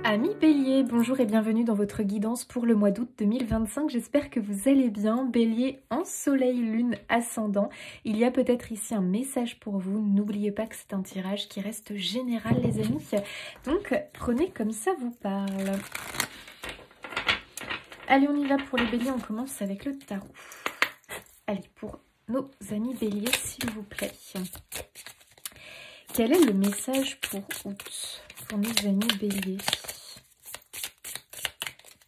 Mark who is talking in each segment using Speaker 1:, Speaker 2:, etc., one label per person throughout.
Speaker 1: Amis Bélier, bonjour et bienvenue dans votre guidance pour le mois d'août 2025. J'espère que vous allez bien. Bélier en soleil, lune, ascendant. Il y a peut-être ici un message pour vous. N'oubliez pas que c'est un tirage qui reste général les amis. Donc prenez comme ça vous parle. Allez, on y va pour les béliers. On commence avec le tarot. Allez, pour nos amis béliers, s'il vous plaît. Quel est le message pour août pour nos amis béliers?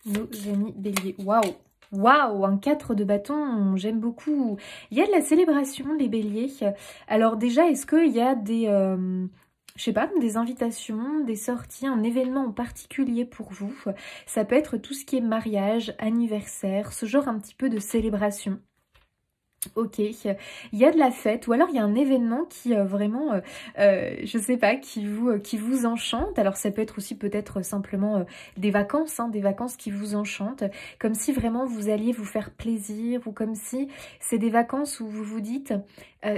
Speaker 1: Nos amis béliers. Waouh! Waouh! Un 4 de bâton, j'aime beaucoup. Il y a de la célébration, les béliers. Alors déjà, est-ce qu'il y a des... je sais pas, des invitations, des sorties, un événement en particulier pour vous? Ça peut être tout ce qui est mariage, anniversaire, ce genre un petit peu de célébration. Ok, il y a de la fête ou alors il y a un événement qui vraiment, je sais pas, qui vous enchante. Alors ça peut être aussi peut-être simplement des vacances, hein, des vacances qui vous enchantent, comme si vraiment vous alliez vous faire plaisir ou comme si c'est des vacances où vous vous dites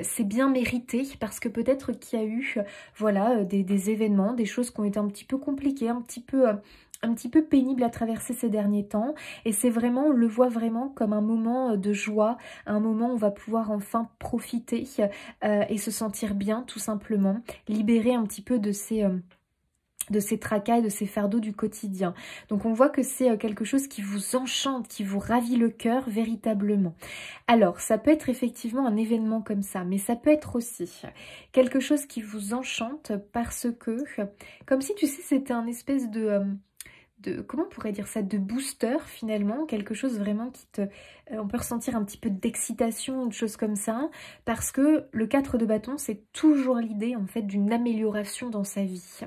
Speaker 1: c'est bien mérité parce que peut-être qu'il y a eu voilà des événements, des choses qui ont été un petit peu compliquées, un petit peu pénible à traverser ces derniers temps. Et c'est vraiment, on le voit vraiment comme un moment de joie, un moment où on va pouvoir enfin profiter et se sentir bien tout simplement, libérer un petit peu de ces tracas et de ces fardeaux du quotidien. Donc on voit que c'est quelque chose qui vous enchante, qui vous ravit le cœur véritablement. Alors ça peut être effectivement un événement comme ça, mais ça peut être aussi quelque chose qui vous enchante parce que, comme si tu sais c'était un espèce comment on pourrait dire ça, de booster finalement, quelque chose vraiment qui te... on peut ressentir un petit peu d'excitation, de choses comme ça, parce que le 4 de bâton, c'est toujours l'idée en fait d'une amélioration dans sa vie.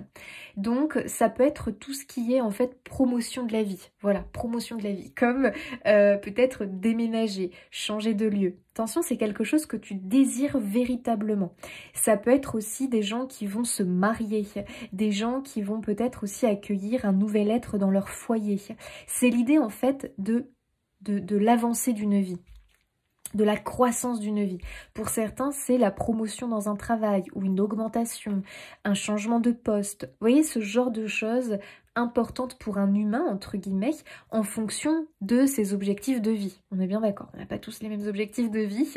Speaker 1: Donc ça peut être tout ce qui est en fait promotion de la vie, voilà, promotion de la vie, comme peut-être déménager, changer de lieu. Attention, c'est quelque chose que tu désires véritablement. Ça peut être aussi des gens qui vont se marier, des gens qui vont peut-être aussi accueillir un nouvel être dans leur foyer. C'est l'idée en fait de l'avancée d'une vie, de la croissance d'une vie. Pour certains, c'est la promotion dans un travail ou une augmentation, un changement de poste. Vous voyez, ce genre de choses importantes pour un humain, entre guillemets, en fonction de ses objectifs de vie. On est bien d'accord, on n'a pas tous les mêmes objectifs de vie,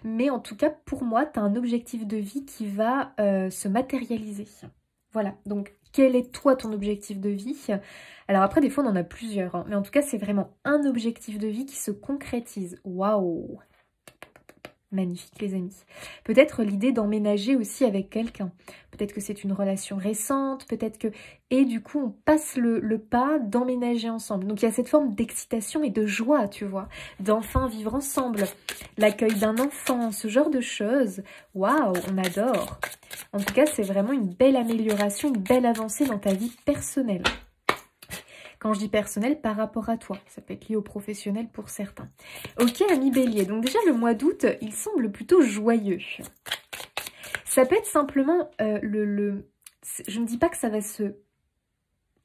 Speaker 1: mais en tout cas, pour moi, tu as un objectif de vie qui va se matérialiser. Voilà, donc quel est toi ton objectif de vie? Alors après, des fois, on en a plusieurs, hein, mais en tout cas, c'est vraiment un objectif de vie qui se concrétise. Waouh! Magnifique les amis. Peut-être l'idée d'emménager aussi avec quelqu'un. Peut-être que c'est une relation récente, peut-être que... Et du coup, on passe le pas d'emménager ensemble. Donc il y a cette forme d'excitation et de joie, tu vois, d'enfin vivre ensemble. L'accueil d'un enfant, ce genre de choses. Waouh, on adore. En tout cas, c'est vraiment une belle amélioration, une belle avancée dans ta vie personnelle. Quand je dis personnel, par rapport à toi. Ça peut être lié au professionnel pour certains. Ok, amis bélier. Donc déjà, le mois d'août, il semble plutôt joyeux. Ça peut être simplement je ne dis pas que ça va se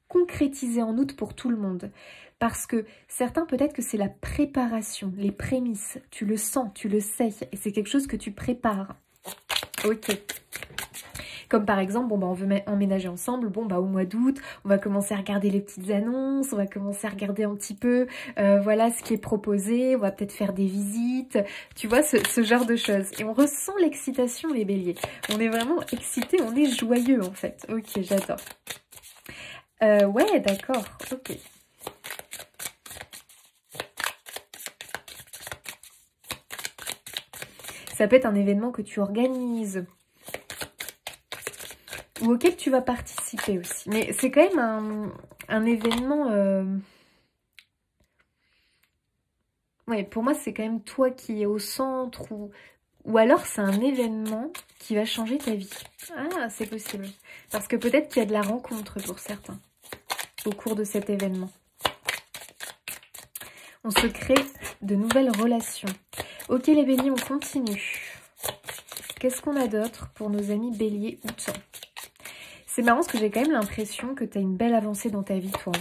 Speaker 1: concrétiser en août pour tout le monde. Parce que certains, peut-être que c'est la préparation, les prémices. Tu le sens, tu le sais. Et c'est quelque chose que tu prépares. Ok. Comme par exemple, bon bah on veut emménager ensemble, bon bah au mois d'août, on va commencer à regarder les petites annonces, on va commencer à regarder un petit peu, voilà ce qui est proposé, on va peut-être faire des visites, tu vois, ce genre de choses. Et on ressent l'excitation les béliers. On est vraiment excités, on est joyeux en fait. Ok, j'adore. Ouais, d'accord, ok. Ça peut être un événement que tu organises, ou auquel tu vas participer aussi. Mais c'est quand même un événement... Ouais, pour moi, c'est quand même toi qui es au centre ou alors c'est un événement qui va changer ta vie. Ah, c'est possible. Parce que peut-être qu'il y a de la rencontre pour certains au cours de cet événement. On se crée de nouvelles relations. Ok les béliers, on continue. Qu'est-ce qu'on a d'autre pour nos amis béliers août? C'est marrant parce que j'ai quand même l'impression que tu as une belle avancée dans ta vie, toi.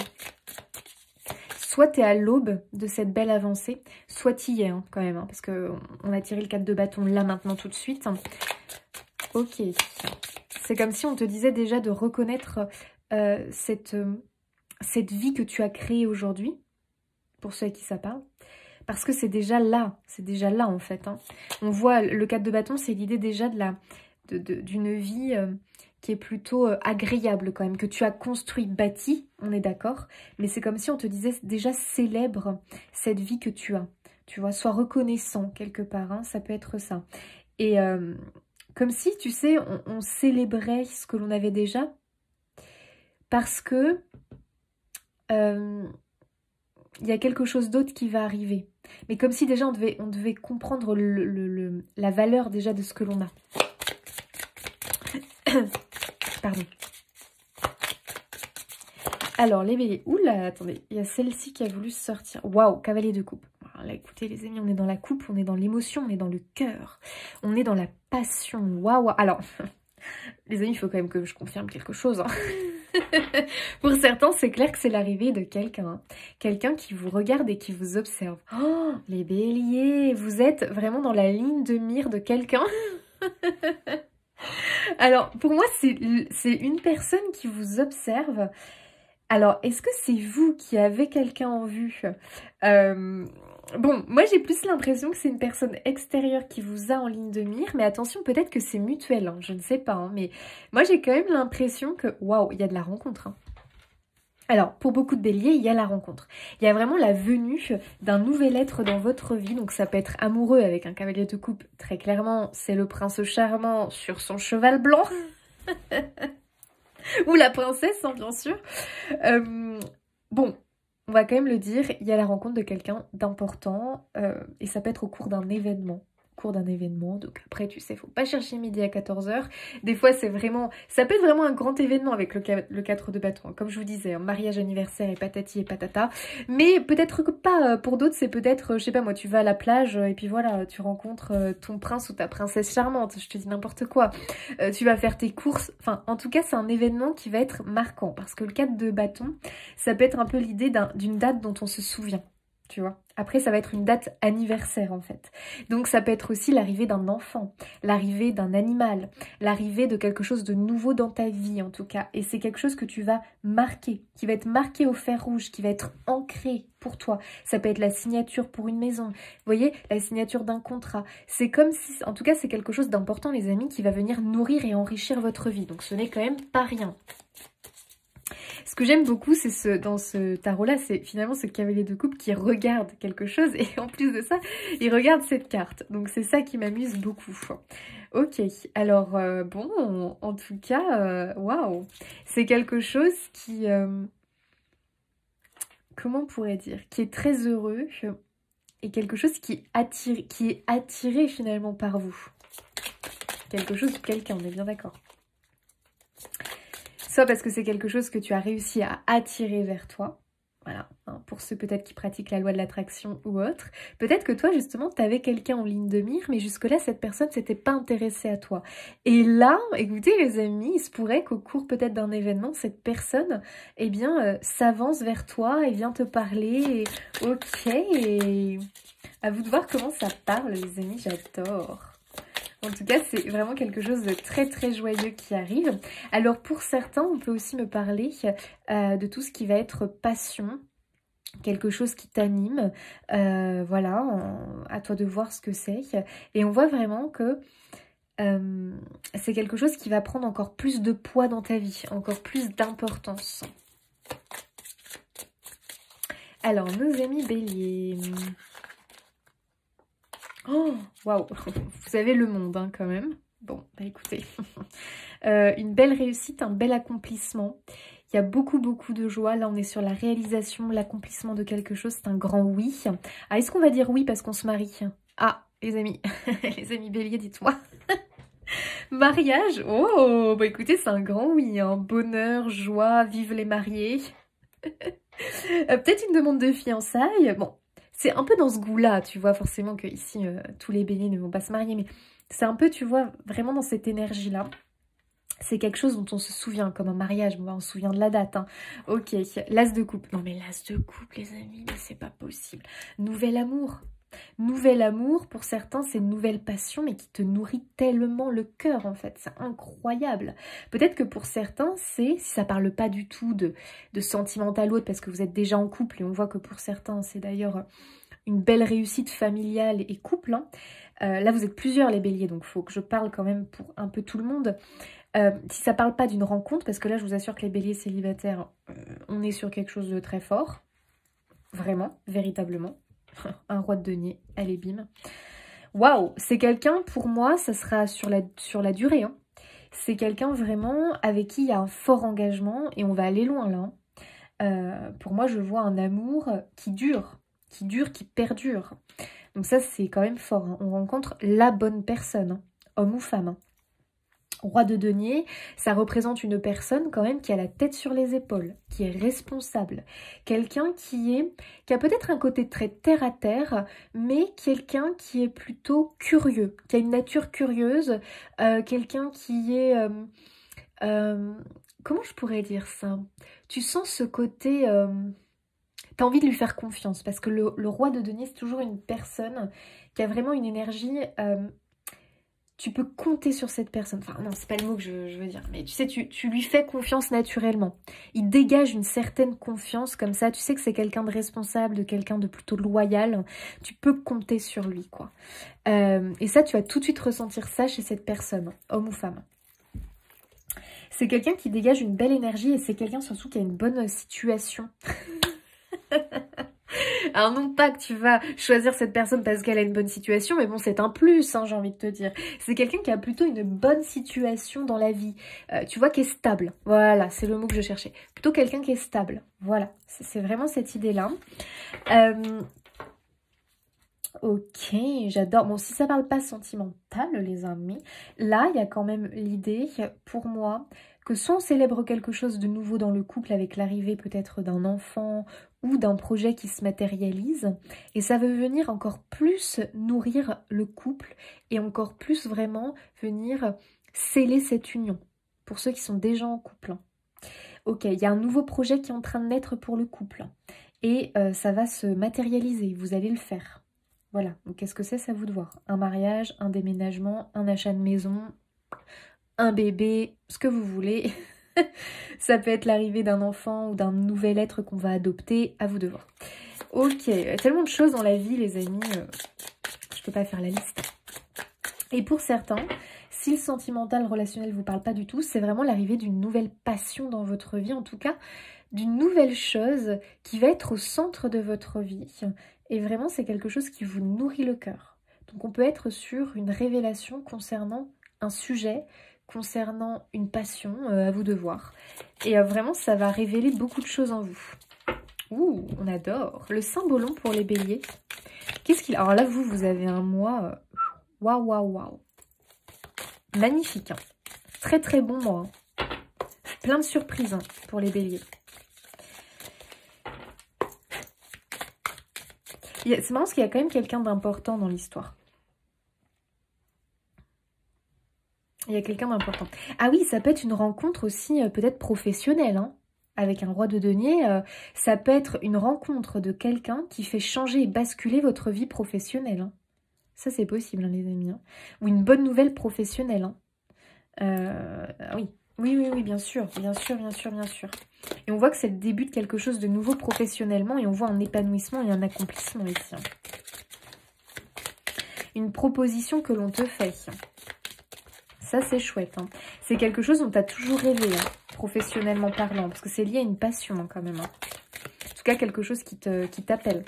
Speaker 1: Soit tu es à l'aube de cette belle avancée, soit tu y es hein, quand même. Hein, parce qu'on a tiré le 4 de bâton là, maintenant, tout de suite. Ok. C'est comme si on te disait déjà de reconnaître cette cette vie que tu as créée aujourd'hui, pour ceux à qui ça parle, parce que c'est déjà là en fait. Hein. On voit le 4 de bâton, c'est l'idée déjà d'une vie qui est plutôt agréable quand même, que tu as construit, bâti, on est d'accord, mais c'est comme si on te disait déjà célèbre cette vie que tu as. Tu vois, sois reconnaissant quelque part, hein, ça peut être ça. Et comme si, tu sais, on célébrait ce que l'on avait déjà, parce que il y a quelque chose d'autre qui va arriver. Mais comme si déjà on devait comprendre la valeur déjà de ce que l'on a. Pardon. Alors, les béliers. Oula, attendez. Il y a celle-ci qui a voulu sortir. Waouh, cavalier de coupe. Alors là, écoutez, les amis, on est dans la coupe, on est dans l'émotion, on est dans le cœur. On est dans la passion. Waouh. Alors, les amis, il faut quand même que je confirme quelque chose. Hein. Pour certains, c'est clair que c'est l'arrivée de quelqu'un. Hein. Quelqu'un qui vous regarde et qui vous observe. Oh, les béliers, vous êtes vraiment dans la ligne de mire de quelqu'un. Alors, pour moi, c'est une personne qui vous observe. Alors, est-ce que c'est vous qui avez quelqu'un en vue? Bon, moi j'ai plus l'impression que c'est une personne extérieure qui vous a en ligne de mire, mais attention, peut-être que c'est mutuel, hein, je ne sais pas, hein, mais moi j'ai quand même l'impression que, waouh, il y a de la rencontre. Hein. Alors, pour beaucoup de béliers, il y a la rencontre. Il y a vraiment la venue d'un nouvel être dans votre vie, donc ça peut être amoureux avec un cavalier de coupe, très clairement, c'est le prince charmant sur son cheval blanc. Ou la princesse, hein, bien sûr. Bon, on va quand même le dire, il y a la rencontre de quelqu'un d'important et ça peut être au cours d'un événement. Donc après, tu sais, faut pas chercher midi à 14h. Des fois, c'est vraiment... Ça peut être vraiment un grand événement avec le 4 de bâton. Hein. Comme je vous disais, un mariage, anniversaire et patati et patata. Mais peut-être que pas. Pour d'autres, c'est peut-être, je sais pas moi, tu vas à la plage et puis voilà, tu rencontres ton prince ou ta princesse charmante. Je te dis n'importe quoi. Tu vas faire tes courses. Enfin, en tout cas, c'est un événement qui va être marquant. Parce que le 4 de bâton, ça peut être un peu l'idée d'une date dont on se souvient. Tu vois. Après, ça va être une date anniversaire, en fait. Donc, ça peut être aussi l'arrivée d'un enfant, l'arrivée d'un animal, l'arrivée de quelque chose de nouveau dans ta vie, en tout cas. Et c'est quelque chose que tu vas marquer, qui va être marqué au fer rouge, qui va être ancré pour toi. Ça peut être la signature pour une maison, vous voyez, la signature d'un contrat. C'est comme si, en tout cas, c'est quelque chose d'important, les amis, qui va venir nourrir et enrichir votre vie. Donc, ce n'est quand même pas rien. Ce que j'aime beaucoup, c'est dans ce tarot-là, c'est finalement ce cavalier de coupe qui regarde quelque chose et en plus de ça, il regarde cette carte. Donc c'est ça qui m'amuse beaucoup. Ok, alors bon, en tout cas, waouh, c'est quelque chose qui, comment on pourrait dire, qui est très heureux et quelque chose qui est attiré finalement par vous. Quelque chose ou quelqu'un, on est bien d'accord. Soit parce que c'est quelque chose que tu as réussi à attirer vers toi. Voilà, hein, pour ceux peut-être qui pratiquent la loi de l'attraction ou autre. Peut-être que toi, justement, tu avais quelqu'un en ligne de mire, mais jusque-là, cette personne ne s'était pas intéressée à toi. Et là, écoutez les amis, il se pourrait qu'au cours peut-être d'un événement, cette personne, eh bien, s'avance vers toi et vient te parler. Et... Ok, et... à vous de voir comment ça parle, les amis, j'adore. En tout cas, c'est vraiment quelque chose de très très joyeux qui arrive. Alors pour certains, on peut aussi me parler de tout ce qui va être passion, quelque chose qui t'anime. Voilà, à toi de voir ce que c'est. Et on voit vraiment que c'est quelque chose qui va prendre encore plus de poids dans ta vie, encore plus d'importance. Alors, nos amis béliers... Oh, waouh, vous avez le monde hein, quand même. Bon, bah écoutez, une belle réussite, un bel accomplissement. Il y a beaucoup de joie. Là, on est sur la réalisation, l'accomplissement de quelque chose. C'est un grand oui. Ah, est-ce qu'on va dire oui parce qu'on se marie? Ah, les amis, les amis béliers, dites-moi. Mariage? Oh, bah écoutez, c'est un grand oui. Hein. Bonheur, joie, vive les mariés. Peut-être une demande de fiançailles. Bon. C'est un peu dans ce goût-là, tu vois, forcément que ici tous les béliers ne vont pas se marier, mais c'est un peu, tu vois, vraiment dans cette énergie-là. C'est quelque chose dont on se souvient, comme un mariage, bon, on se souvient de la date. Hein. Ok, l'as de coupe. Non mais l'as de coupe, les amis, mais c'est pas possible. Nouvel amour. Nouvel amour, pour certains, c'est une nouvelle passion, mais qui te nourrit tellement le cœur, en fait. C'est incroyable. Peut-être que pour certains, si ça parle pas du tout de sentimental ou autre, parce que vous êtes déjà en couple, et on voit que pour certains, c'est d'ailleurs une belle réussite familiale et couple. Hein. Là, vous êtes plusieurs, les béliers, donc il faut que je parle quand même pour un peu tout le monde. Si ça parle pas d'une rencontre, parce que là, je vous assure que les béliers célibataires, on est sur quelque chose de très fort. Vraiment, véritablement. Un roi de denier, allez bim. Waouh, c'est quelqu'un, pour moi, ça sera sur la durée. Hein. C'est quelqu'un vraiment avec qui il y a un fort engagement et on va aller loin là. Pour moi, je vois un amour qui dure, qui perdure. Donc ça, c'est quand même fort. Hein. On rencontre la bonne personne, hein, homme ou femme. Hein. Roi de denier, ça représente une personne quand même qui a la tête sur les épaules, qui est responsable. Quelqu'un qui a peut-être un côté très terre à terre, mais quelqu'un qui est plutôt curieux, qui a une nature curieuse, quelqu'un qui est... comment je pourrais dire ça? Tu sens ce côté... T'as envie de lui faire confiance, parce que le roi de denier, c'est toujours une personne qui a vraiment une énergie... tu peux compter sur cette personne. Enfin, non, c'est pas le mot que je veux dire. Mais tu sais, tu lui fais confiance naturellement. Il dégage une certaine confiance comme ça. Tu sais que c'est quelqu'un de responsable, de quelqu'un de plutôt loyal. Tu peux compter sur lui, quoi. Et ça, tu vas tout de suite ressentir ça chez cette personne, homme ou femme. C'est quelqu'un qui dégage une belle énergie et c'est quelqu'un surtout qui a une bonne situation. Alors non pas que tu vas choisir cette personne parce qu'elle a une bonne situation, mais bon c'est un plus, hein, j'ai envie de te dire. C'est quelqu'un qui a plutôt une bonne situation dans la vie, tu vois, qui est stable. Voilà, c'est le mot que je cherchais. Plutôt quelqu'un qui est stable, voilà, c'est vraiment cette idée-là. Ok, j'adore. Bon, si ça parle pas sentimental, les amis, là, il y a quand même l'idée, pour moi, que soit on célèbre quelque chose de nouveau dans le couple avec l'arrivée peut-être d'un enfant ou d'un projet qui se matérialise, et ça veut venir encore plus nourrir le couple et encore plus vraiment venir sceller cette union, pour ceux qui sont déjà en couple. Ok, il y a un nouveau projet qui est en train de naître pour le couple, et ça va se matérialiser, vous allez le faire. Voilà, donc qu'est-ce que c'est à vous de voir. Un mariage, un déménagement, un achat de maison, un bébé, ce que vous voulez. Ça peut être l'arrivée d'un enfant ou d'un nouvel être qu'on va adopter, à vous de voir. Ok, il y a tellement de choses dans la vie, les amis, je peux pas faire la liste. Et pour certains, si le sentimental, relationnel vous parle pas du tout, c'est vraiment l'arrivée d'une nouvelle passion dans votre vie, en tout cas, d'une nouvelle chose qui va être au centre de votre vie. Et vraiment, c'est quelque chose qui vous nourrit le cœur. Donc, on peut être sur une révélation concernant un sujet, concernant une passion, à vous de voir. Et vraiment, ça va révéler beaucoup de choses en vous. Ouh, on adore. Le symbolon pour les béliers. Qu'est-ce qu'il... Alors là, vous avez un mois... Waouh, waouh, waouh. Magnifique. Hein. Très, très bon mois. Hein. Plein de surprises hein, pour les béliers. C'est marrant parce qu'il y a quand même quelqu'un d'important dans l'histoire. Il y a quelqu'un d'important. Ah oui, ça peut être une rencontre aussi peut-être professionnelle. Hein, avec un roi de denier, ça peut être une rencontre de quelqu'un qui fait changer et basculer votre vie professionnelle. Hein. Ça, c'est possible, hein, les amis. Hein. Ou une bonne nouvelle professionnelle. Hein. Oui. Oui, bien sûr, bien sûr, bien sûr, bien sûr. Et on voit que c'est le début de quelque chose de nouveau professionnellement et on voit un épanouissement et un accomplissement ici. Hein. Une proposition que l'on te fait. Ça, c'est chouette. Hein. C'est quelque chose dont tu as toujours rêvé, hein, professionnellement parlant, parce que c'est lié à une passion hein, quand même. Hein. En tout cas, quelque chose qui t'appelle.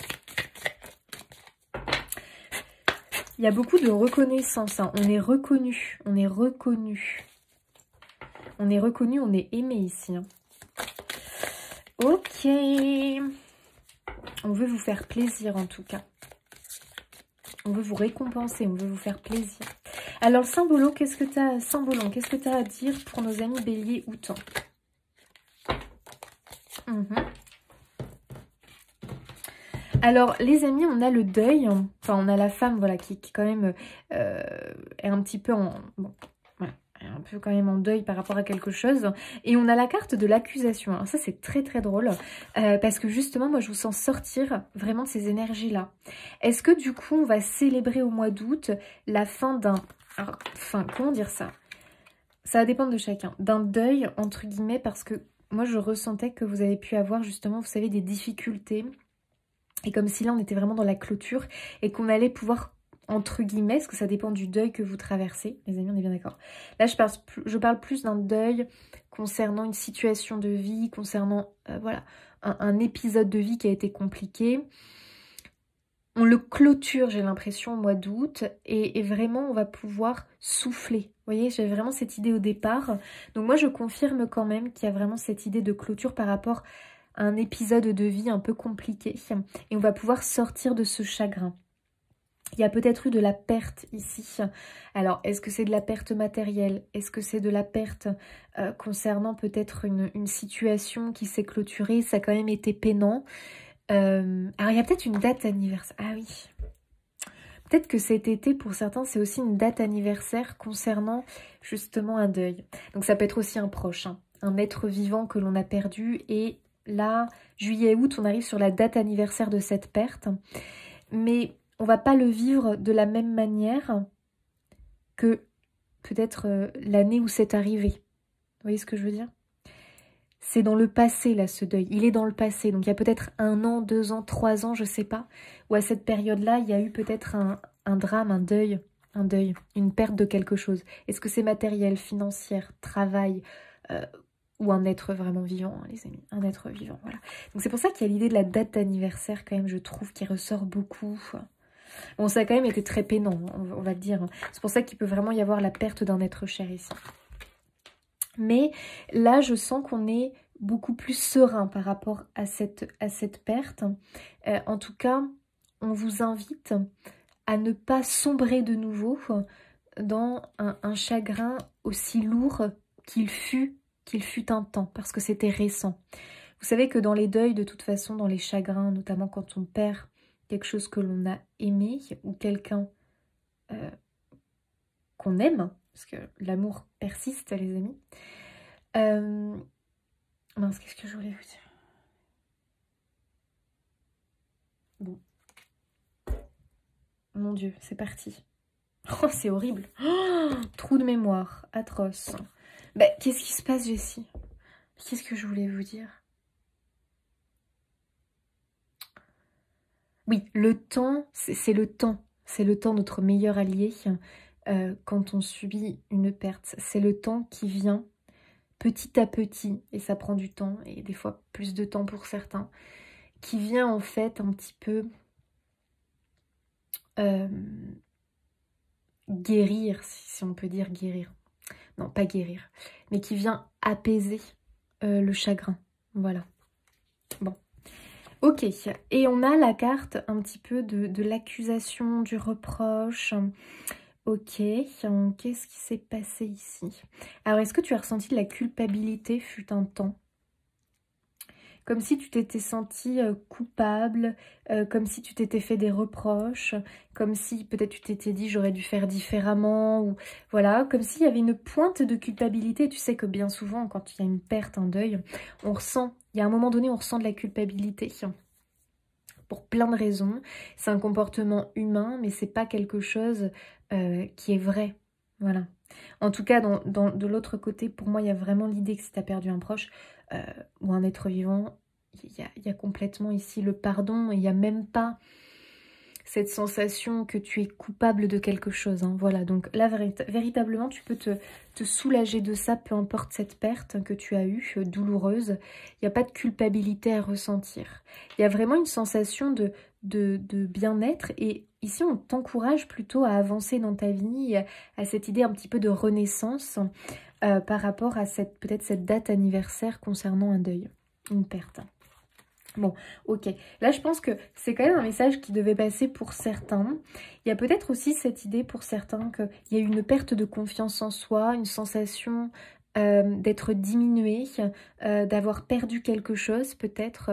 Speaker 1: Il y a beaucoup de reconnaissance. Hein. On est reconnu, on est reconnu. On est reconnu, on est aimé ici. Hein. Ok. On veut vous faire plaisir en tout cas. On veut vous récompenser, on veut vous faire plaisir. Alors, le symbolo, qu'est-ce que tu as, symbolon, qu'est-ce que tu as à dire pour nos amis béliers ou temps? Alors, les amis, on a le deuil. Enfin, on a la femme, voilà, qui quand même est un petit peu en... Bon, voilà. un peu quand même en deuil par rapport à quelque chose. Et on a la carte de l'accusation. Alors ça, c'est très très drôle. Parce que justement, moi, je vous sens sortir vraiment de ces énergies-là. Est-ce que du coup, on va célébrer au mois d'août la fin d'un... Enfin, comment dire ça? Ça va dépendre de chacun. D'un deuil, entre guillemets, parce que moi, je ressentais que vous avez pu avoir justement, vous savez, des difficultés. Et comme si là, on était vraiment dans la clôture et qu'on allait pouvoir, entre guillemets, parce que ça dépend du deuil que vous traversez. Les amis, on est bien d'accord. Là, je parle plus d'un deuil concernant une situation de vie, concernant, voilà, un épisode de vie qui a été compliqué. On le clôture, j'ai l'impression, au mois d'août. Et vraiment, on va pouvoir souffler. Vous voyez, j'avais vraiment cette idée au départ. Donc moi, je confirme quand même qu'il y a vraiment cette idée de clôture par rapport à un épisode de vie un peu compliqué. Et on va pouvoir sortir de ce chagrin. Il y a peut-être eu de la perte ici. Alors, est-ce que c'est de la perte matérielle? Est-ce que c'est de la perte concernant peut-être une situation qui s'est clôturée? Ça a quand même été peinant. Alors, il y a peut-être une date anniversaire. Ah oui. Peut-être que cet été, pour certains, c'est aussi une date anniversaire concernant justement un deuil. Donc, ça peut être aussi un proche, hein, un être vivant que l'on a perdu. Et là, juillet-août, on arrive sur la date anniversaire de cette perte. Mais on va pas le vivre de la même manière que peut-être l'année où c'est arrivé. Vous voyez ce que je veux dire? C'est dans le passé, là, ce deuil. Il est dans le passé. Donc, il y a peut-être 1 an, 2 ans, 3 ans, je sais pas. Ou à cette période-là, il y a eu peut-être un drame, un deuil, une perte de quelque chose. Est-ce que c'est matériel, financier, travail ou un être vraiment vivant, hein, les amis? Un être vivant, voilà. Donc, c'est pour ça qu'il y a l'idée de la date d'anniversaire, quand même, je trouve, qui ressort beaucoup. Bon, ça a quand même été très peinant, on va le dire. C'est pour ça qu'il peut vraiment y avoir la perte d'un être cher ici. Mais là, je sens qu'on est beaucoup plus serein par rapport à cette perte. En tout cas, on vous invite à ne pas sombrer de nouveau dans un chagrin aussi lourd qu'il fut un temps, parce que c'était récent. Vous savez que dans les deuils, de toute façon, dans les chagrins, notamment quand on perd quelque chose que l'on a aimé ou quelqu'un qu'on aime, parce que l'amour persiste, les amis. Mince, qu'est-ce que je voulais vous dire? Bon. Mon Dieu, c'est parti. Oh, c'est horrible. Oh, trou de mémoire, atroce. Bah, qu'est-ce qui se passe, Jessie? Qu'est-ce que je voulais vous dire? Oui, le temps, c'est le temps. C'est le temps, notre meilleur allié. Quand on subit une perte, c'est le temps qui vient petit à petit, et ça prend du temps, et des fois plus de temps pour certains, qui vient en fait un petit peu guérir, si on peut dire guérir. Non, pas guérir, mais qui vient apaiser le chagrin. Voilà. Bon. Ok, et on a la carte un petit peu de l'accusation, du reproche. Ok, qu'est-ce qui s'est passé ici? Alors, est-ce que tu as ressenti de la culpabilité fut un temps? Comme si tu t'étais senti coupable, comme si tu t'étais fait des reproches, comme si peut-être tu t'étais dit j'aurais dû faire différemment, ou voilà, comme s'il y avait une pointe de culpabilité. Tu sais que bien souvent, quand il y a une perte, un deuil, on ressent, il y a un moment donné, on ressent de la culpabilité. Pour plein de raisons. C'est un comportement humain, mais c'est pas quelque chose qui est vrai. Voilà. En tout cas, de l'autre côté, pour moi, il y a vraiment l'idée que si tu as perdu un proche ou un être vivant, il y a complètement ici le pardon. Et il n'y a même pas cette sensation que tu es coupable de quelque chose. Hein. Voilà, donc là, véritablement, tu peux te soulager de ça, peu importe cette perte que tu as eue, douloureuse. Il n'y a pas de culpabilité à ressentir. Il y a vraiment une sensation de bien-être. Et ici, on t'encourage plutôt à avancer dans ta vie, à cette idée un petit peu de renaissance par rapport à peut-être cette date anniversaire concernant un deuil, une perte. Bon, ok. Là, je pense que c'est quand même un message qui devait passer pour certains. Il y a peut-être aussi cette idée pour certains qu'il y a eu une perte de confiance en soi, une sensation d'être diminué, d'avoir perdu quelque chose peut-être.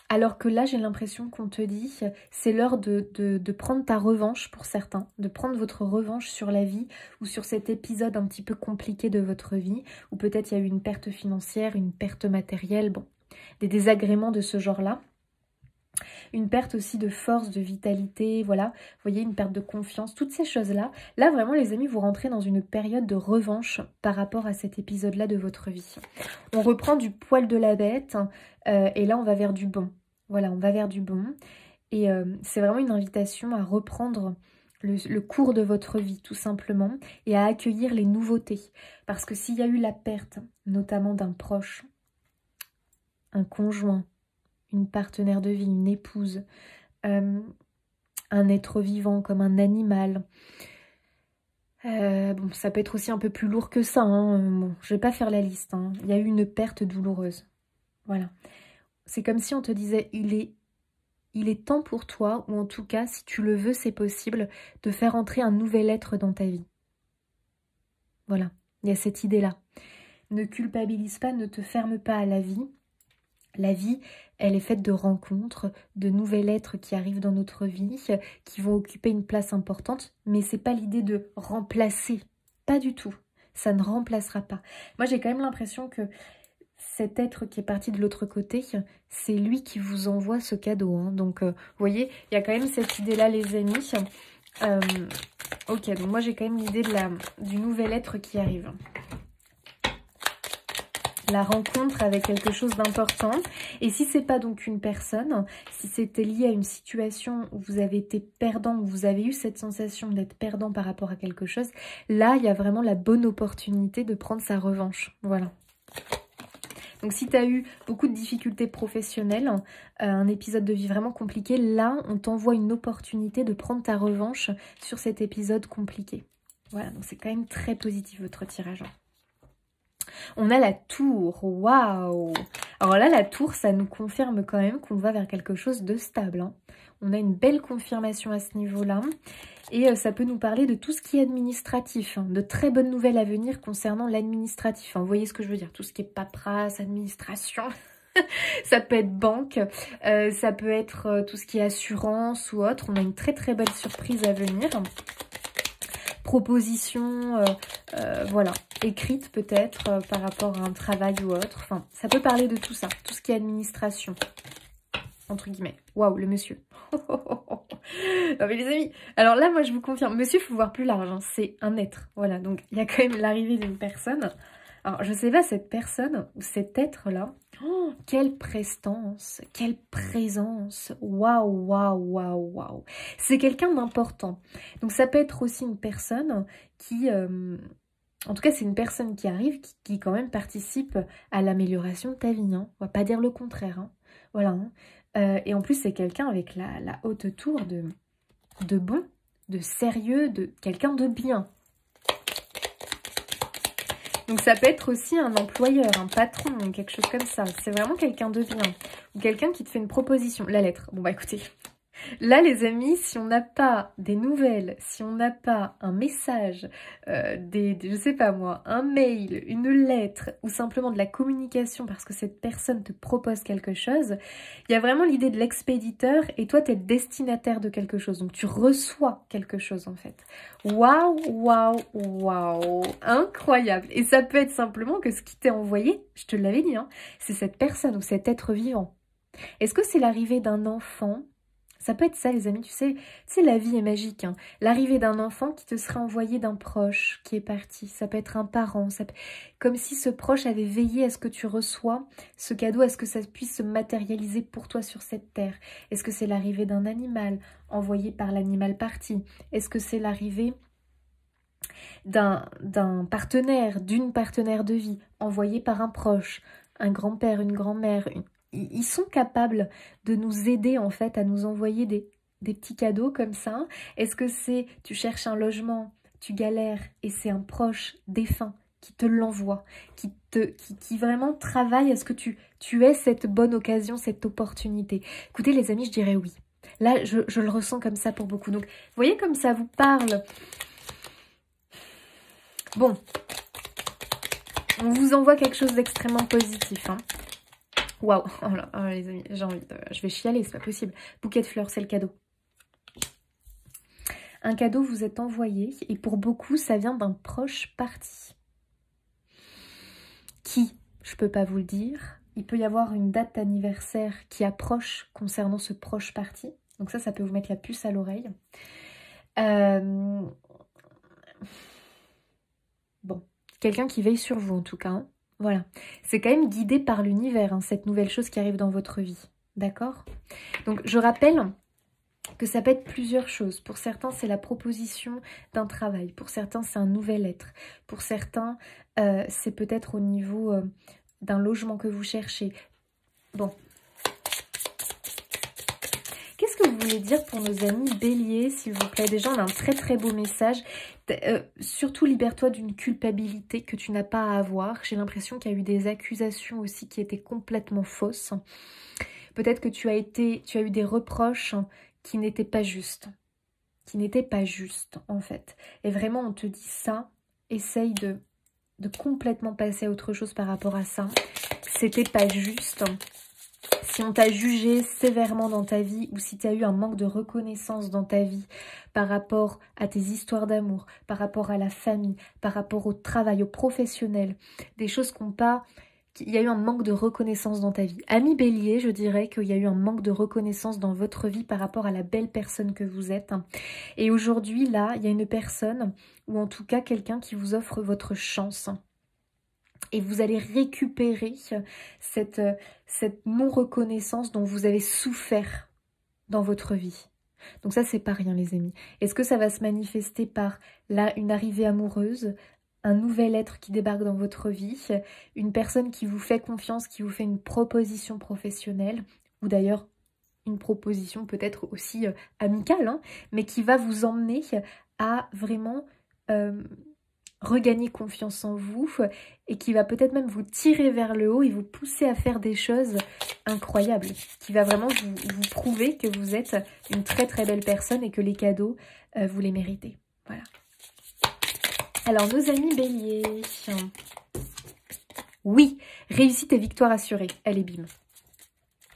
Speaker 1: Alors que là, j'ai l'impression qu'on te dit, c'est l'heure de prendre ta revanche pour certains, de prendre votre revanche sur la vie ou sur cet épisode un petit peu compliqué de votre vie, où peut-être il y a eu une perte financière, une perte matérielle, bon, des désagréments de ce genre-là. Une perte aussi de force, de vitalité, voilà, vous voyez, une perte de confiance, toutes ces choses-là. Là, vraiment, les amis, vous rentrez dans une période de revanche par rapport à cet épisode-là de votre vie. On reprend du poil de la bête, et là, on va vers du bon. Voilà, on va vers du bon. Et c'est vraiment une invitation à reprendre le cours de votre vie, tout simplement, et à accueillir les nouveautés. Parce que s'il y a eu la perte, notamment d'un proche, un conjoint, une partenaire de vie, une épouse, un être vivant comme un animal. Bon, ça peut être aussi un peu plus lourd que ça. Hein. Bon, je vais pas faire la liste. Hein. Il y a eu une perte douloureuse. Voilà. C'est comme si on te disait, il est temps pour toi, ou en tout cas, si tu le veux, c'est possible, de faire entrer un nouvel être dans ta vie. Voilà. Il y a cette idée-là. Ne culpabilise pas, ne te ferme pas à la vie. La vie, elle est faite de rencontres, de nouveaux êtres qui arrivent dans notre vie, qui vont occuper une place importante, mais c'est pas l'idée de remplacer, pas du tout. Ça ne remplacera pas. Moi, j'ai quand même l'impression que cet être qui est parti de l'autre côté, c'est lui qui vous envoie ce cadeau. Hein. Donc, vous voyez, il y a quand même cette idée-là, les amis. Ok, donc moi, j'ai quand même l'idée du nouvel être qui arrive. La rencontre avec quelque chose d'important. Et si c'est pas donc une personne, si c'était lié à une situation où vous avez été perdant, où vous avez eu cette sensation d'être perdant par rapport à quelque chose, là, il y a vraiment la bonne opportunité de prendre sa revanche. Voilà. Donc si tu as eu beaucoup de difficultés professionnelles, un épisode de vie vraiment compliqué, là, on t'envoie une opportunité de prendre ta revanche sur cet épisode compliqué. Voilà, donc c'est quand même très positif votre tirage. On a la tour, waouh! Alors là, la tour, ça nous confirme quand même qu'on va vers quelque chose de stable. Hein. On a une belle confirmation à ce niveau-là. Et ça peut nous parler de tout ce qui est administratif. Hein, de très bonnes nouvelles à venir concernant l'administratif. Hein, vous voyez ce que je veux dire? Tout ce qui est paperasse, administration. Ça peut être banque. Ça peut être tout ce qui est assurance ou autre. On a une très très belle surprise à venir. Proposition, voilà, écrite peut-être par rapport à un travail ou autre. Enfin, ça peut parler de tout ça, tout ce qui est administration, entre guillemets. Waouh, le monsieur. Non mais les amis, alors là, moi je vous confirme, monsieur, il faut voir plus large, hein, c'est un être. Voilà, donc il y a quand même l'arrivée d'une personne. Alors, je sais pas, cette personne ou cet être-là, oh, quelle prestance, quelle présence, waouh, waouh, waouh, waouh. C'est quelqu'un d'important. Donc, ça peut être aussi une personne qui, en tout cas, c'est une personne qui arrive, qui quand même participe à l'amélioration de ta vie. Hein. On va pas dire le contraire. Hein. Voilà. Hein. Et en plus, c'est quelqu'un avec la haute tour de bon, de sérieux, de quelqu'un de bien. Donc ça peut être aussi un employeur, un patron, quelque chose comme ça. C'est vraiment quelqu'un de bien. Ou quelqu'un qui te fait une proposition. La lettre. Bon bah écoutez, là les amis, si on n'a pas des nouvelles, si on n'a pas un message, je sais pas moi, un mail, une lettre, ou simplement de la communication parce que cette personne te propose quelque chose, il y a vraiment l'idée de l'expéditeur et toi tu es le destinataire de quelque chose. Donc tu reçois quelque chose en fait. Waouh, waouh, waouh, incroyable. Et ça peut être simplement que ce qui t'est envoyé, je te l'avais dit, hein, c'est cette personne ou cet être vivant. Est-ce que c'est l'arrivée d'un enfant? Ça peut être ça, les amis, tu sais, la vie est magique. Hein. L'arrivée d'un enfant qui te sera envoyé d'un proche qui est parti. Ça peut être un parent. Comme si ce proche avait veillé à ce que tu reçois ce cadeau, à ce que ça puisse se matérialiser pour toi sur cette terre. Est-ce que c'est l'arrivée d'un animal envoyé par l'animal parti? Est-ce que c'est l'arrivée d'un partenaire, d'une partenaire de vie envoyé par un proche, un grand-père, une grand-mère, Ils sont capables de nous aider en fait à nous envoyer des petits cadeaux comme ça. Est-ce que c'est tu cherches un logement, tu galères et c'est un proche défunt qui te l'envoie, qui vraiment travaille à ce que tu aies cette bonne occasion, cette opportunité? Écoutez les amis, je dirais oui. Là, je le ressens comme ça pour beaucoup. Donc, vous voyez comme ça vous parle. Bon, on vous envoie quelque chose d'extrêmement positif, hein. Waouh, oh là, oh, les amis, j'ai envie de... Je vais chialer, c'est pas possible. Bouquet de fleurs, c'est le cadeau. Un cadeau vous est envoyé et pour beaucoup, ça vient d'un proche parti. Qui? Je peux pas vous le dire. Il peut y avoir une date d'anniversaire qui approche concernant ce proche parti. Donc ça peut vous mettre la puce à l'oreille. Bon, quelqu'un qui veille sur vous en tout cas. Hein. Voilà. C'est quand même guidé par l'univers, hein, cette nouvelle chose qui arrive dans votre vie. D'accord? Donc je rappelle que ça peut être plusieurs choses. Pour certains, c'est la proposition d'un travail. Pour certains, c'est un nouvel être. Pour certains, c'est peut-être au niveau d'un logement que vous cherchez. Bon. Qu'est-ce que vous voulez dire pour nos amis béliers, s'il vous plaît? Déjà, on a un très très beau message. Surtout, libère-toi d'une culpabilité que tu n'as pas à avoir. J'ai l'impression qu'il y a eu des accusations aussi qui étaient complètement fausses. Peut-être que tu as eu des reproches qui n'étaient pas justes. Qui n'étaient pas justes, en fait. Et vraiment, on te dit ça. Essaye de complètement passer à autre chose par rapport à ça. C'était pas juste. Si on t'a jugé sévèrement dans ta vie ou si tu as eu un manque de reconnaissance dans ta vie par rapport à tes histoires d'amour, par rapport à la famille, par rapport au travail, au professionnel, des choses qu'on pas... Il y a eu un manque de reconnaissance dans ta vie. Ami Bélier, je dirais qu'il y a eu un manque de reconnaissance dans votre vie par rapport à la belle personne que vous êtes. Et aujourd'hui, là, il y a une personne, ou en tout cas quelqu'un qui vous offre votre chance. Et vous allez récupérer cette non-reconnaissance dont vous avez souffert dans votre vie. Donc ça, c'est pas rien, les amis. Est-ce que ça va se manifester par là une arrivée amoureuse, un nouvel être qui débarque dans votre vie, une personne qui vous fait confiance, qui vous fait une proposition professionnelle, ou d'ailleurs une proposition peut-être aussi amicale, hein, mais qui va vous emmener à vraiment regagner confiance en vous et qui va peut-être même vous tirer vers le haut et vous pousser à faire des choses incroyables, qui va vraiment vous prouver que vous êtes une très très belle personne et que les cadeaux, vous les méritez. Voilà. Alors, nos amis béliers. Oui, réussite et victoire assurée. Allez, bim.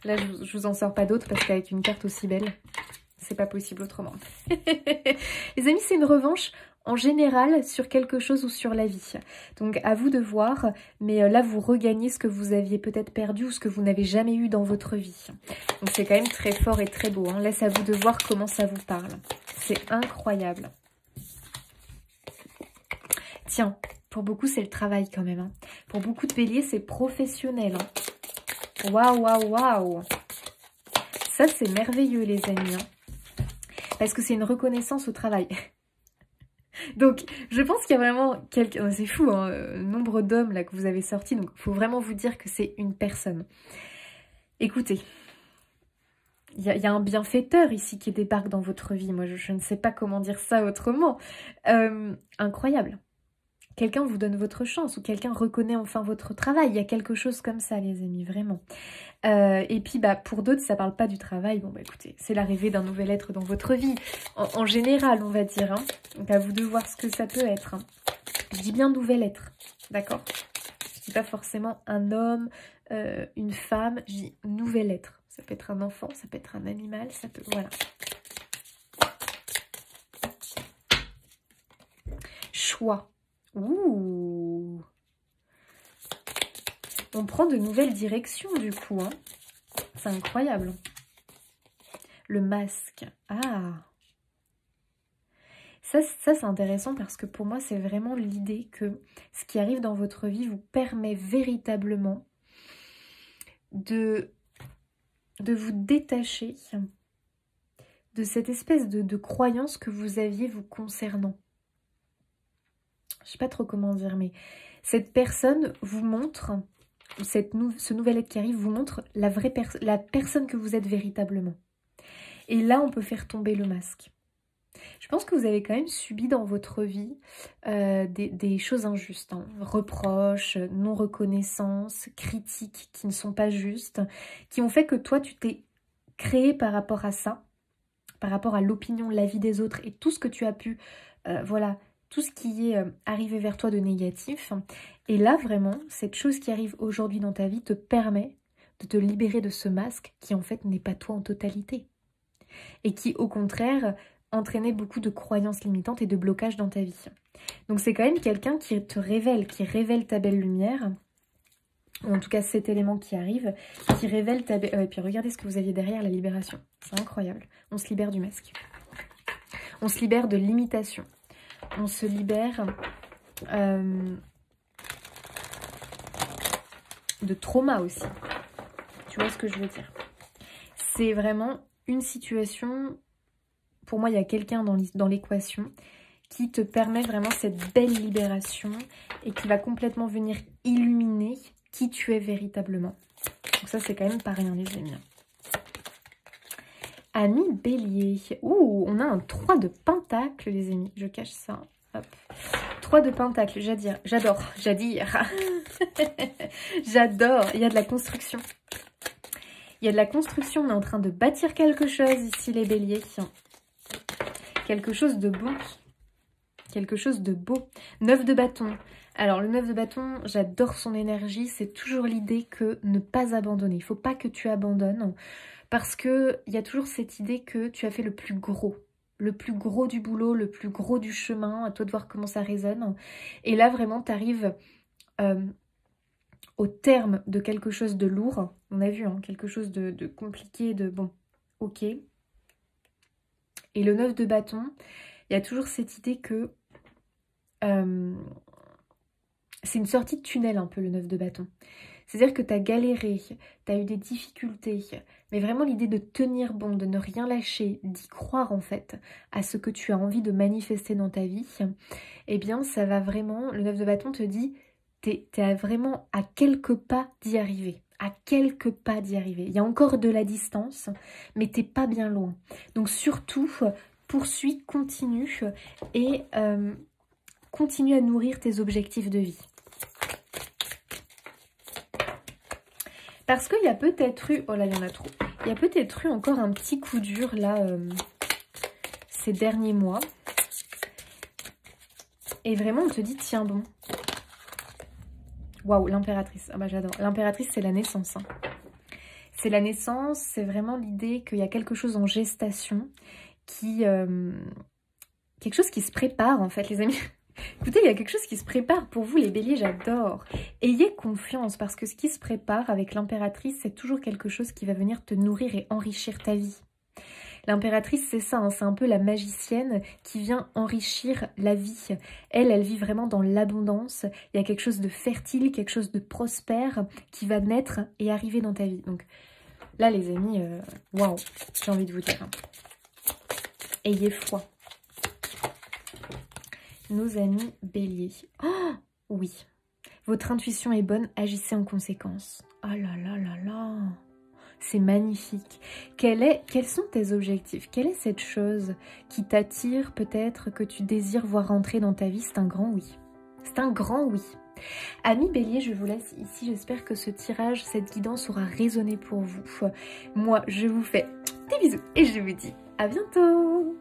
Speaker 1: Là, je vous en sors pas d'autres parce qu'avec une carte aussi belle, c'est pas possible autrement. Les amis, c'est une revanche en général sur quelque chose ou sur la vie. Donc, à vous de voir. Mais là, vous regagnez ce que vous aviez peut-être perdu ou ce que vous n'avez jamais eu dans votre vie. Donc, c'est quand même très fort et très beau. Hein. Là, c'est à vous de voir comment ça vous parle. C'est incroyable. Tiens, pour beaucoup, c'est le travail quand même. Hein. Pour beaucoup de béliers, c'est professionnel. Hein. Waouh, waouh, waouh. Ça, c'est merveilleux, les amis. Hein. Parce que c'est une reconnaissance au travail. Donc, je pense qu'il y a vraiment quelqu'un... C'est fou, hein, le nombre d'hommes là que vous avez sortis. Donc, il faut vraiment vous dire que c'est une personne. Écoutez, il y a un bienfaiteur ici qui débarque dans votre vie. Moi, je ne sais pas comment dire ça autrement. Incroyable. Quelqu'un vous donne votre chance ou quelqu'un reconnaît enfin votre travail. Il y a quelque chose comme ça, les amis, vraiment. Et puis, pour d'autres, ça parle pas du travail. Bon, écoutez, c'est l'arrivée d'un nouvel être dans votre vie. En général, on va dire. Hein. Donc, à vous de voir ce que ça peut être. Hein. Je dis bien nouvel être, d'accord? Je dis pas forcément un homme, une femme. Je dis nouvel être. Ça peut être un enfant, ça peut être un animal, ça peut... Voilà. Choix. Ouh. On prend de nouvelles directions du coup. Hein. C'est incroyable. Le masque. Ah. Ça c'est intéressant parce que pour moi, c'est vraiment l'idée que ce qui arrive dans votre vie vous permet véritablement de vous détacher de cette espèce de croyance que vous aviez vous concernant. Je ne sais pas trop comment dire, mais cette personne vous montre, ce nouvel être qui arrive vous montre la personne que vous êtes véritablement. Et là, on peut faire tomber le masque. Je pense que vous avez quand même subi dans votre vie des choses injustes. Hein. Reproches, non-reconnaissance, critiques qui ne sont pas justes, qui ont fait que toi, tu t'es créé par rapport à ça, par rapport à l'opinion, l'avis des autres et tout ce que tu as pu, voilà, tout ce qui est arrivé vers toi de négatif. Et là, vraiment, cette chose qui arrive aujourd'hui dans ta vie te permet de te libérer de ce masque qui en fait n'est pas toi en totalité. Et qui au contraire entraînait beaucoup de croyances limitantes et de blocages dans ta vie. Donc c'est quand même quelqu'un qui te révèle, qui révèle ta belle lumière, ou en tout cas cet élément qui arrive, qui révèle ta belle... et puis regardez ce que vous aviez derrière, la libération. C'est incroyable. On se libère du masque. On se libère de l'imitation. On se libère de trauma aussi. Tu vois ce que je veux dire? C'est vraiment une situation... Pour moi, il y a quelqu'un dans l'équation qui te permet vraiment cette belle libération et qui va complètement venir illuminer qui tu es véritablement. Donc ça, c'est quand même pas rien, les amis. Ami Bélier. Ouh, on a un 3 de Pentacle, les amis. Je cache ça. Hop. 3 de Pentacle, j'adore. J'adore. J'adore. Il y a de la construction. Il y a de la construction. On est en train de bâtir quelque chose ici, les Béliers. Quelque chose de beau. Quelque chose de beau. 9 de bâton. Alors, le 9 de bâton, j'adore son énergie. C'est toujours l'idée que ne pas abandonner. Il ne faut pas que tu abandonnes. Parce qu'il y a toujours cette idée que tu as fait le plus gros. Le plus gros du boulot, le plus gros du chemin. À toi de voir comment ça résonne. Et là, vraiment, tu arrives au terme de quelque chose de lourd. On a vu, hein, quelque chose de compliqué, de bon, ok. Et le 9 de bâton, il y a toujours cette idée que c'est une sortie de tunnel un peu, le 9 de bâton. C'est-à-dire que tu as galéré, tu as eu des difficultés, mais vraiment l'idée de tenir bon, de ne rien lâcher, d'y croire en fait à ce que tu as envie de manifester dans ta vie, eh bien ça va vraiment, le 9 de bâton te dit, t'es vraiment à quelques pas d'y arriver. À quelques pas d'y arriver. Il y a encore de la distance, mais t'es pas bien loin. Donc surtout, poursuis, continue et continue à nourrir tes objectifs de vie. Parce qu'il y a peut-être eu... Oh là, il y en a trop. Il y a peut-être eu encore un petit coup dur, là, ces derniers mois. Et vraiment, on te dit, tiens bon. Waouh, l'impératrice. Ah bah j'adore. L'impératrice, c'est la naissance. Hein. C'est la naissance, c'est vraiment l'idée qu'il y a quelque chose en gestation qui... quelque chose qui se prépare, en fait, les amis. Écoutez, il y a quelque chose qui se prépare pour vous, les béliers, j'adore. Ayez confiance, parce que ce qui se prépare avec l'impératrice, c'est toujours quelque chose qui va venir te nourrir et enrichir ta vie. L'impératrice, c'est ça, hein, c'est un peu la magicienne qui vient enrichir la vie. Elle vit vraiment dans l'abondance. Il y a quelque chose de fertile, quelque chose de prospère qui va naître et arriver dans ta vie. Donc là, les amis, waouh, j'ai envie de vous dire. Hein. Ayez foi. Nos amis béliers. Oh, oui. Votre intuition est bonne, agissez en conséquence. Oh là là là là. C'est magnifique. Quels sont tes objectifs? Quelle est cette chose qui t'attire peut-être, que tu désires voir rentrer dans ta vie? C'est un grand oui. C'est un grand oui. Amis bélier, je vous laisse ici. J'espère que ce tirage, cette guidance aura résonné pour vous. Moi, je vous fais des bisous et je vous dis à bientôt.